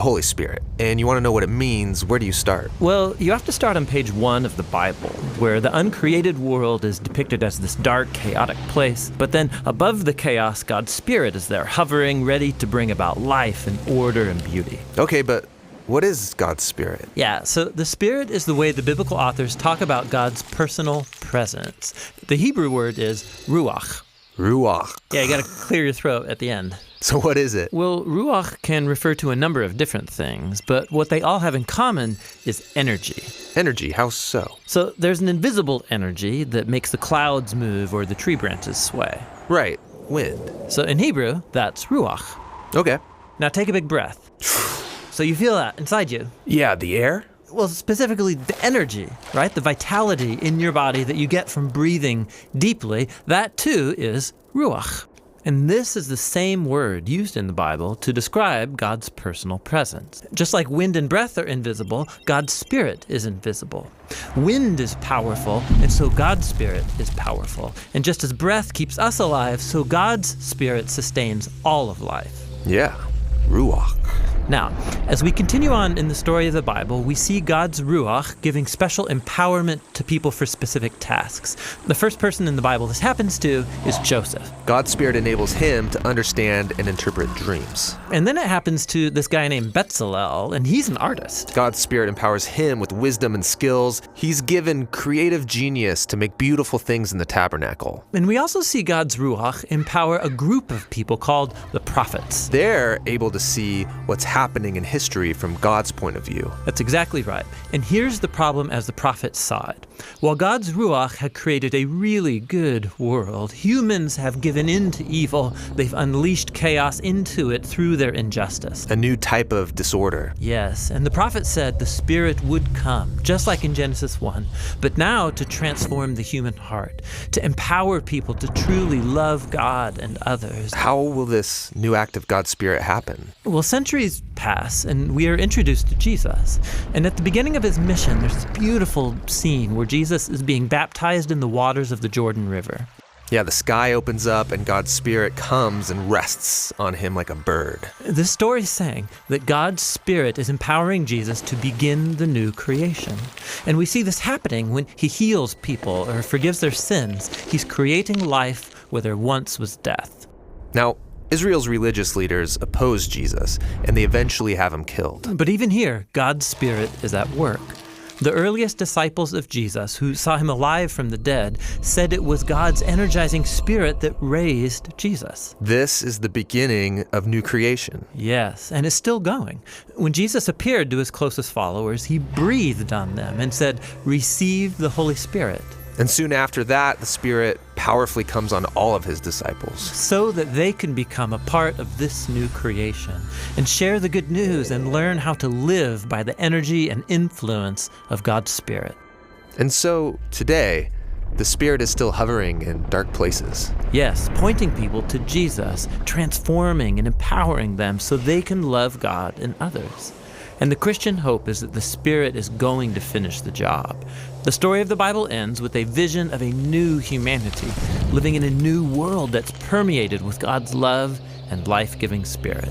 Holy Spirit, and you want to know what it means, where do you start? Well, you have to start on page 1 of the Bible, where the uncreated world is depicted as this dark, chaotic place. But then above the chaos, God's Spirit is there, hovering, ready to bring about life and order and beauty. Okay, but what is God's Spirit? Yeah, so the Spirit is the way the biblical authors talk about God's personal presence. The Hebrew word is ruach. Ruach. Yeah, you got to clear your throat at the end. So what is it? Well, ruach can refer to a number of different things, but what they all have in common is energy. Energy, how so? So there's an invisible energy that makes the clouds move or the tree branches sway. Right, wind. So in Hebrew, that's ruach. Okay. Now take a big breath. So you feel that inside you. Yeah, the air? Well, specifically the energy, right? The vitality in your body that you get from breathing deeply, that too is ruach. And this is the same word used in the Bible to describe God's personal presence. Just like wind and breath are invisible, God's Spirit is invisible. Wind is powerful, and so God's Spirit is powerful. And just as breath keeps us alive, so God's Spirit sustains all of life. Yeah, ruach. Now, as we continue on in the story of the Bible, we see God's Ruach giving special empowerment to people for specific tasks. The first person in the Bible this happens to is Joseph. God's Spirit enables him to understand and interpret dreams. And then it happens to this guy named Bezalel, and he's an artist. God's Spirit empowers him with wisdom and skills. He's given creative genius to make beautiful things in the tabernacle. And we also see God's Ruach empower a group of people called the prophets. They're able to see what's happening in history from God's point of view. That's exactly right. And here's the problem as the prophets saw it. While God's Ruach had created a really good world, humans have given in to evil. They've unleashed chaos into it through their injustice. A new type of disorder. Yes, and the prophet said the Spirit would come, just like in Genesis 1, but now to transform the human heart, to empower people to truly love God and others. How will this new act of God's Spirit happen? Well, centuries pass, and we are introduced to Jesus. And at the beginning of his mission, there's this beautiful scene where Jesus is being baptized in the waters of the Jordan River. Yeah, the sky opens up and God's Spirit comes and rests on him like a bird. This story is saying that God's Spirit is empowering Jesus to begin the new creation. And we see this happening when he heals people or forgives their sins. He's creating life where there once was death. Now, Israel's religious leaders oppose Jesus, and they eventually have him killed. But even here, God's Spirit is at work. The earliest disciples of Jesus, who saw him alive from the dead, said it was God's energizing Spirit that raised Jesus. This is the beginning of new creation. Yes, and it's still going. When Jesus appeared to his closest followers, he breathed on them and said, "Receive the Holy Spirit." And soon after that, the Spirit powerfully comes on all of his disciples. So that they can become a part of this new creation and share the good news and learn how to live by the energy and influence of God's Spirit. And so, today, the Spirit is still hovering in dark places. Yes, pointing people to Jesus, transforming and empowering them so they can love God and others. And the Christian hope is that the Spirit is going to finish the job. The story of the Bible ends with a vision of a new humanity, living in a new world that's permeated with God's love and life-giving Spirit.